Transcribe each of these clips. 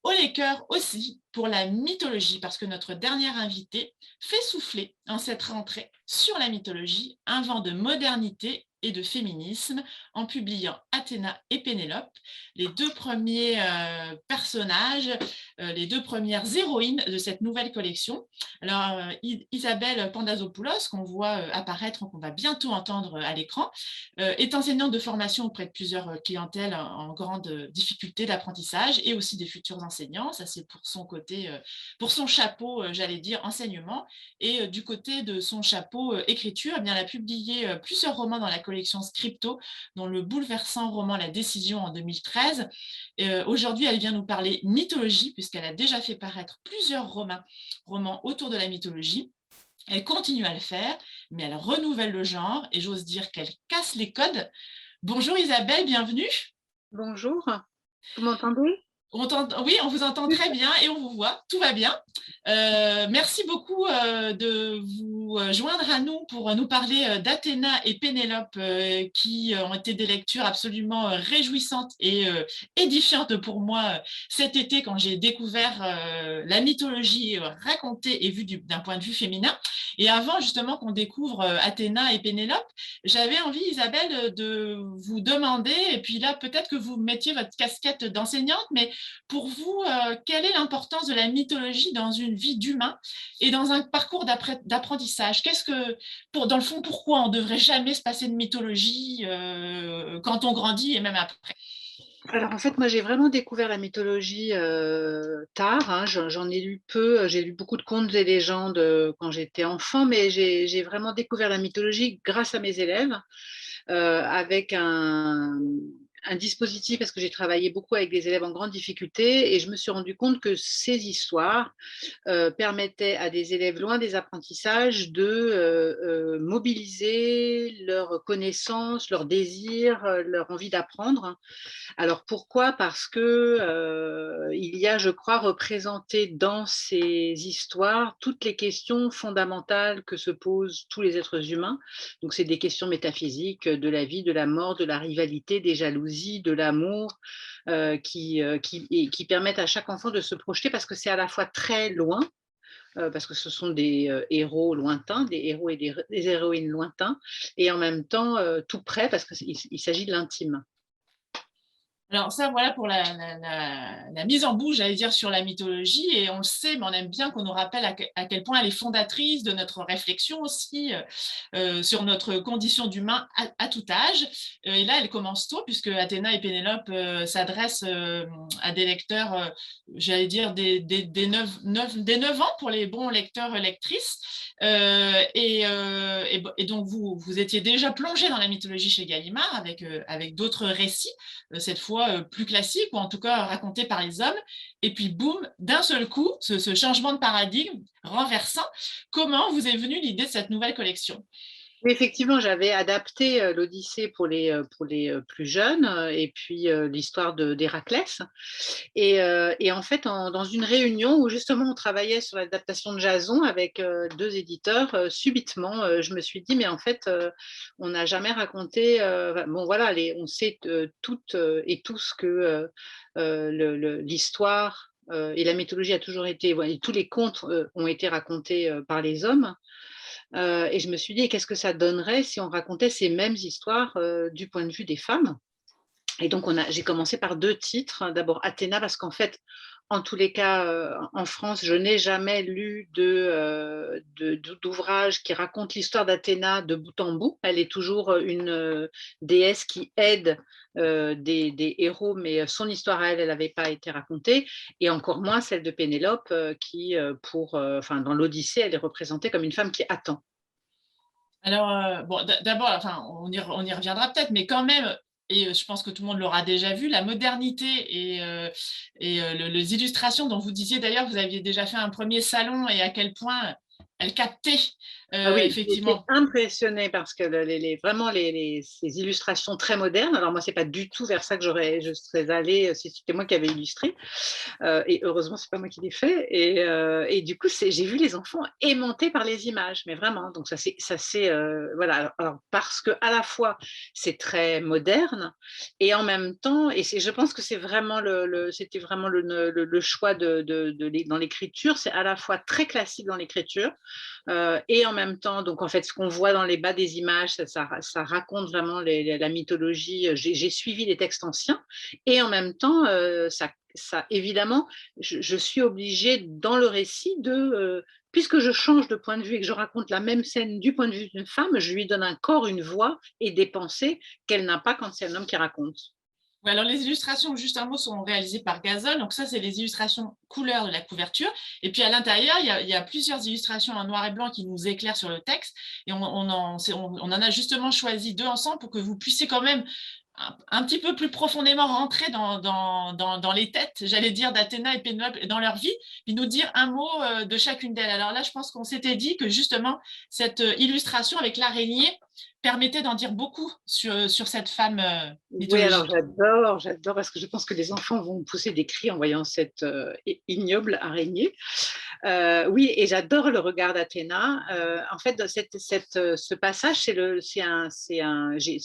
haut les cœurs aussi pour la mythologie, parce que notre dernière invitée fait souffler en cette rentrée sur la mythologie un vent de modernité et de féminisme en publiant Athéna et Pénélope, les deux premiers personnages, les deux premières héroïnes de cette nouvelle collection. Alors, Isabelle Pandazopoulos, qu'on voit apparaître, qu'on va bientôt entendre à l'écran, est enseignante de formation auprès de plusieurs clientèles en grande difficulté d'apprentissage et aussi des futurs enseignants. Ça, c'est pour son côté, pour son chapeau, j'allais dire, enseignement. Et du côté de son chapeau écriture, eh bien, elle a publié plusieurs romans dans la collection Scripto, dont le bouleversant roman La Décision en 2013. Aujourd'hui, elle vient nous parler mythologie, puisqu'elle a déjà fait paraître plusieurs romans autour de la mythologie. Elle continue à le faire, mais elle renouvelle le genre et j'ose dire qu'elle casse les codes. Bonjour Isabelle, bienvenue. Bonjour, vous m'entendez? Oui, on vous entend très bien et on vous voit, tout va bien. Merci beaucoup de vous joindre à nous pour nous parler d'Athéna et Pénélope, qui ont été des lectures absolument réjouissantes et édifiantes pour moi cet été quand j'ai découvert la mythologie racontée et vue d'un point de vue féminin. Et avant justement qu'on découvre Athéna et Pénélope, j'avais envie, Isabelle, de vous demander, et puis là peut-être que vous mettiez votre casquette d'enseignante, mais pour vous, quelle est l'importance de la mythologie dans une vie d'humain et dans un parcours d'apprentissage? Dans le fond, pourquoi on ne devrait jamais se passer de mythologie quand on grandit et même après? Alors en fait, moi j'ai vraiment découvert la mythologie tard, hein. J'en ai lu peu, j'ai lu beaucoup de contes et légendes quand j'étais enfant, mais j'ai vraiment découvert la mythologie grâce à mes élèves, avec un dispositif, parce que j'ai travaillé beaucoup avec des élèves en grande difficulté et je me suis rendu compte que ces histoires permettait à des élèves loin des apprentissages de mobiliser leurs connaissances, leurs désirs, leur envie d'apprendre. Alors pourquoi? Parce que il y a, je crois, représenté dans ces histoires toutes les questions fondamentales que se posent tous les êtres humains. Donc c'est des questions métaphysiques de la vie, de la mort, de la rivalité, des jalousies, de l'amour, qui permettent à chaque enfant de se projeter, parce que c'est à la fois très loin, parce que ce sont des héros lointains, des héros et des héroïnes lointains, et en même temps tout près, parce qu'il s'agit de l'intime. Alors ça, voilà pour la mise en bouche, j'allais dire, sur la mythologie. Et on le sait, mais on aime bien qu'on nous rappelle à quel point elle est fondatrice de notre réflexion aussi sur notre condition d'humain à tout âge. Et là, elle commence tôt, puisque Athéna et Pénélope s'adressent à des lecteurs, j'allais dire, des 9 ans pour les bons lecteurs, lectrices. Et donc, vous étiez déjà plongé dans la mythologie chez Gallimard avec d'autres récits, cette fois plus classiques, ou en tout cas racontés par les hommes. Et puis, boum, d'un seul coup, ce changement de paradigme renversant. Comment vous est venue l'idée de cette nouvelle collection? Oui, effectivement, j'avais adapté l'Odyssée pour les plus jeunes, et puis l'histoire d'Héraclès. Et en fait, dans une réunion où justement on travaillait sur l'adaptation de Jason avec deux éditeurs, subitement, je me suis dit, mais en fait, on n'a jamais raconté, bon voilà, on sait toutes et tous que l'histoire et la mythologie a toujours été, ouais, tous les contes ont été racontés par les hommes. Et je me suis dit: «Qu'est-ce que ça donnerait si on racontait ces mêmes histoires du point de vue des femmes?» Et donc j'ai commencé par 2 titres. D'abord Athéna, parce qu'en fait, en tous les cas, en France, je n'ai jamais lu d'ouvrage qui raconte l'histoire d'Athéna de bout en bout. Elle est toujours une déesse qui aide des héros, mais son histoire à elle, elle n'avait pas été racontée, et encore moins celle de Pénélope, qui, enfin, dans l'Odyssée, elle est représentée comme une femme qui attend. Alors, bon, d'abord, enfin, on y reviendra peut-être, mais quand même, et je pense que tout le monde l'aura déjà vu, la modernité et les illustrations dont vous disiez d'ailleurs, vous aviez déjà fait un premier salon et à quel point elles captaient Ah oui, j'ai été effectivement. impressionnée parce que vraiment ces illustrations très modernes. Alors moi, c'est pas du tout vers ça que je serais allée si c'était moi qui avais illustré. Et heureusement, c'est pas moi qui l'ai fait. Et du coup, j'ai vu les enfants aimantés par les images, mais vraiment. Donc ça c'est voilà. Alors parce que à la fois c'est très moderne, Et en même temps, je pense que c'est vraiment c'était vraiment le choix dans l'écriture, c'est à la fois très classique dans l'écriture, et en même temps, donc en fait, ce qu'on voit dans les bas des images, ça raconte vraiment la mythologie. J'ai suivi les textes anciens, et en même temps, ça évidemment, je suis obligée dans le récit puisque je change de point de vue et que je raconte la même scène du point de vue d'une femme, je lui donne un corps, une voix et des pensées qu'elle n'a pas quand c'est un homme qui raconte. Ouais, alors les illustrations, juste un mot, sont réalisées par Gazol. Donc ça, c'est les illustrations couleurs de la couverture. Et puis à l'intérieur, il y a plusieurs illustrations en noir et blanc qui nous éclairent sur le texte. Et on en a justement choisi 2 ensemble pour que vous puissiez quand même un petit peu plus profondément rentrer dans les têtes, j'allais dire, d'Athéna et Pénélope et dans leur vie, puis nous dire un mot de chacune d'elles. Alors là, je pense qu'on s'était dit que justement, cette illustration avec l'araignée permettait d'en dire beaucoup sur cette femme Oui, alors mythologique. j'adore, parce que je pense que les enfants vont pousser des cris en voyant cette ignoble araignée. Oui, et j'adore le regard d'Athéna. En fait, ce passage, c'est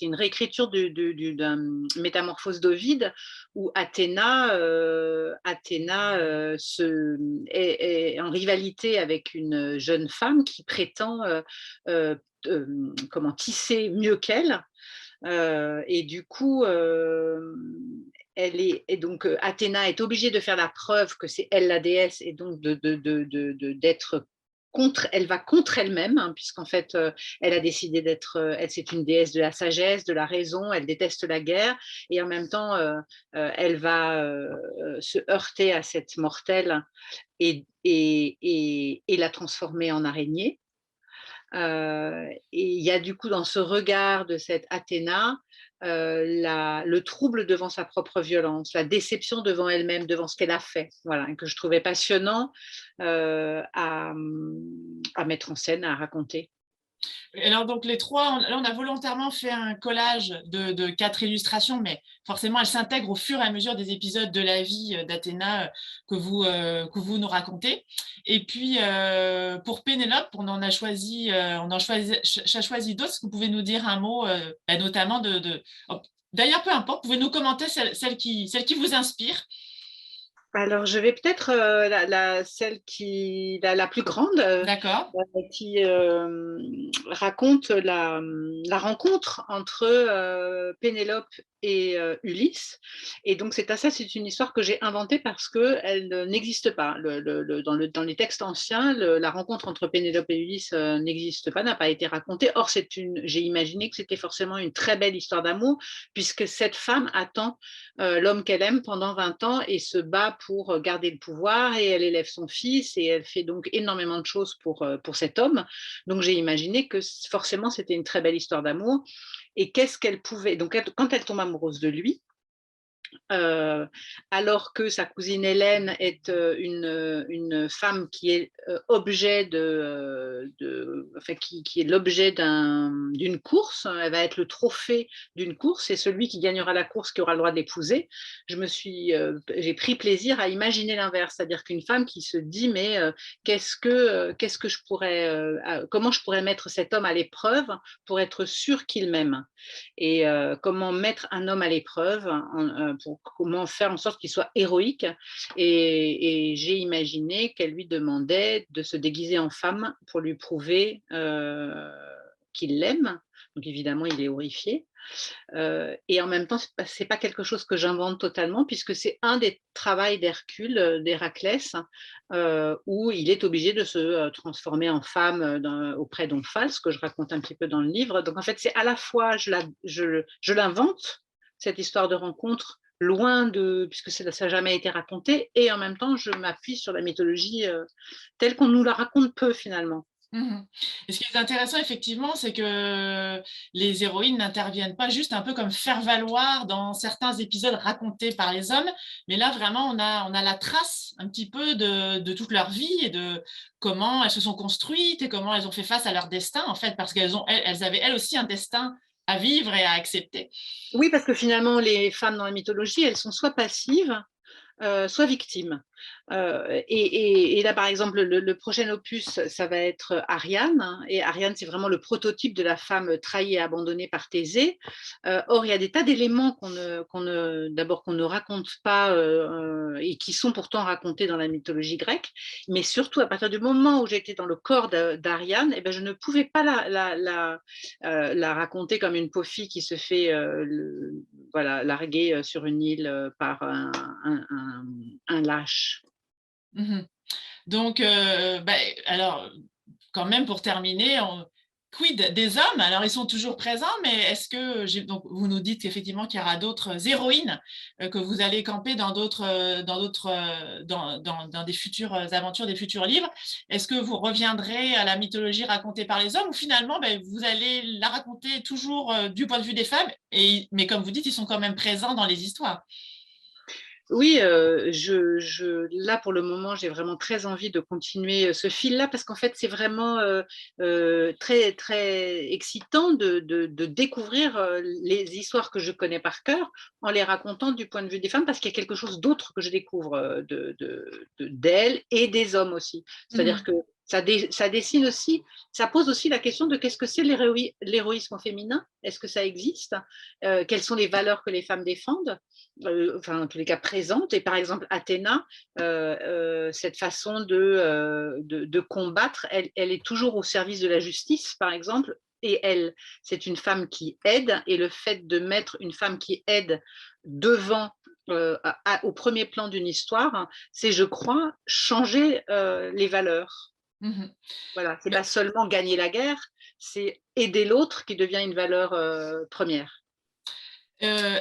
une réécriture d'un Métamorphose d'Ovide, où Athéna est en rivalité avec une jeune femme qui prétend comment tisser mieux qu'elle. Et du coup, et donc Athéna est obligée de faire la preuve que c'est elle la déesse, et donc d'être contre, elle va contre elle-même, hein, puisqu'en fait, elle a décidé d'être, c'est une déesse de la sagesse, de la raison, elle déteste la guerre, et en même temps, elle va se heurter à cette mortelle et la transformer en araignée. Et il y a du coup dans ce regard de cette Athéna, le trouble devant sa propre violence, la déception devant elle-même, devant ce qu'elle a fait, voilà, que je trouvais passionnant à mettre en scène, à raconter. Alors, donc, les trois, là, on a volontairement fait un collage de 4 illustrations, mais forcément, elles s'intègrent au fur et à mesure des épisodes de la vie d'Athéna que vous nous racontez. Et puis, pour Pénélope, on a choisi d'autres. Est-ce que vous pouvez nous dire un mot, notamment oh, d'ailleurs, peu importe, vous pouvez nous commenter celle qui vous inspire. Alors, je vais peut-être celle la plus grande, D'accord. qui raconte la rencontre entre Pénélope et Ulysse. Et donc, c'est une histoire que j'ai inventée parce qu'elle n'existe pas. Dans les textes anciens, la rencontre entre Pénélope et Ulysse n'existe pas, n'a pas été racontée. Or, j'ai imaginé que c'était forcément une très belle histoire d'amour, puisque cette femme attend l'homme qu'elle aime pendant 20 ans et se bat pour garder le pouvoir, et elle élève son fils et elle fait donc énormément de choses pour cet homme. Donc j'ai imaginé que forcément c'était une très belle histoire d'amour. Et qu'est-ce qu'elle pouvait… Donc quand elle tombe amoureuse de lui, alors que sa cousine Hélène est une femme qui est objet enfin, qui est l'objet d'une course. Elle va être le trophée d'une course, et celui qui gagnera la course qui aura le droit de l'épouser. J'ai pris plaisir à imaginer l'inverse, c'est-à-dire qu'une femme qui se dit mais qu'est-ce que je pourrais, comment je pourrais mettre cet homme à l'épreuve pour être sûre qu'il m'aime, et comment mettre un homme à l'épreuve pour comment faire en sorte qu'il soit héroïque. Et j'ai imaginé qu'elle lui demandait de se déguiser en femme pour lui prouver qu'il l'aime. Donc évidemment, il est horrifié. Et en même temps, c'est pas quelque chose que j'invente totalement, puisque c'est un des travaux d'Hercule, d'Héraclès, où il est obligé de se transformer en femme auprès d'Omphale, ce que je raconte un petit peu dans le livre. Donc en fait, c'est à la fois, je l'invente, cette histoire de rencontre, puisque ça n'a jamais été raconté, et en même temps, je m'appuie sur la mythologie telle qu'on nous la raconte peu finalement. Mmh. Et ce qui est intéressant, effectivement, c'est que les héroïnes n'interviennent pas juste un peu comme faire valoir dans certains épisodes racontés par les hommes, mais là, vraiment, on a la trace un petit peu de toute leur vie et de comment elles se sont construites et comment elles ont fait face à leur destin, en fait, parce elles avaient elles aussi un destin à vivre et à accepter. Oui, parce que finalement, les femmes dans la mythologie, elles sont soit passives, soit victime. Et là, par exemple, le prochain opus, ça va être Ariane, hein, et Ariane, c'est vraiment le prototype de la femme trahie et abandonnée par Thésée. Or, il y a des tas d'éléments d'abord qu'on ne raconte pas et qui sont pourtant racontés dans la mythologie grecque, mais surtout à partir du moment où j'étais dans le corps d'Ariane, eh ben, je ne pouvais pas la raconter comme une pauvre fille qui se fait voilà, larguer sur une île par un lâche. Mmh. Donc, alors, quand même pour terminer, quid des hommes? Alors, ils sont toujours présents, mais est-ce que donc vous nous dites effectivement qu'il y aura d'autres héroïnes que vous allez camper dans des futures aventures, des futurs livres. Est-ce que vous reviendrez à la mythologie racontée par les hommes ou finalement vous allez la raconter toujours du point de vue des femmes, mais comme vous dites, ils sont quand même présents dans les histoires? Oui, là, pour le moment, j'ai vraiment très envie de continuer ce fil-là parce qu'en fait, c'est vraiment très, très excitant de découvrir les histoires que je connais par cœur en les racontant du point de vue des femmes parce qu'il y a quelque chose d'autre que je découvre d'elles et des hommes aussi. C'est-à-dire Mmh. que ça dessine aussi, ça pose aussi la question de qu'est-ce que c'est l'héroïsme féminin? Est-ce que ça existe? Quelles sont les valeurs que les femmes défendent? Enfin, en tous les cas présente. Et par exemple, Athéna, cette façon de combattre, elle est toujours au service de la justice, par exemple. Et elle, c'est une femme qui aide. Et le fait de mettre une femme qui aide devant, au premier plan d'une histoire, c'est, je crois, changer les valeurs. Mmh. Voilà, c'est pas seulement gagner la guerre, c'est aider l'autre qui devient une valeur première.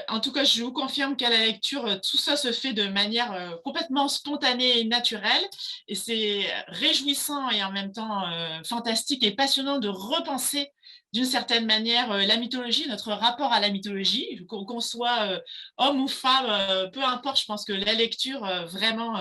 En tout cas, je vous confirme qu'à la lecture, tout ça se fait de manière complètement spontanée et naturelle. Et c'est réjouissant et en même temps fantastique et passionnant de repenser d'une certaine manière la mythologie, notre rapport à la mythologie, qu'on soit homme ou femme, peu importe. Je pense que la lecture vraiment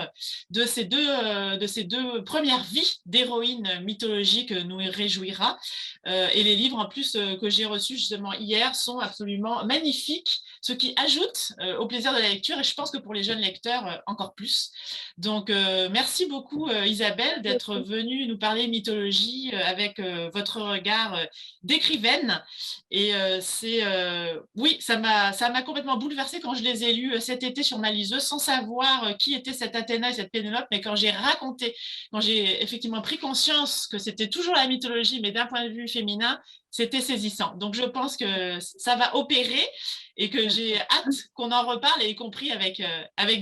de ces deux premières vies d'héroïnes mythologiques nous réjouira. Et les livres en plus que j'ai reçus justement hier sont absolument magnifiques, ce qui ajoute au plaisir de la lecture et je pense que pour les jeunes lecteurs encore plus. Donc merci beaucoup Isabelle d'être venue nous parler mythologie avec votre regard d'écrivaine. Et oui, ça m'a complètement bouleversée quand je les ai lus cet été sur ma liseuse sans savoir qui était cette Athéna et cette Pénélope, mais quand j'ai effectivement pris conscience que c'était toujours la mythologie, mais d'un point de vue féminin, c'était saisissant. Donc, je pense que ça va opérer et que j'ai hâte qu'on en reparle, y compris avec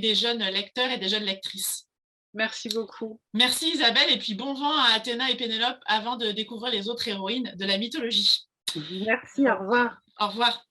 des jeunes lecteurs et des jeunes lectrices. Merci beaucoup. Merci Isabelle, et puis bon vent à Athéna et Pénélope avant de découvrir les autres héroïnes de la mythologie. Merci, au revoir. Au revoir.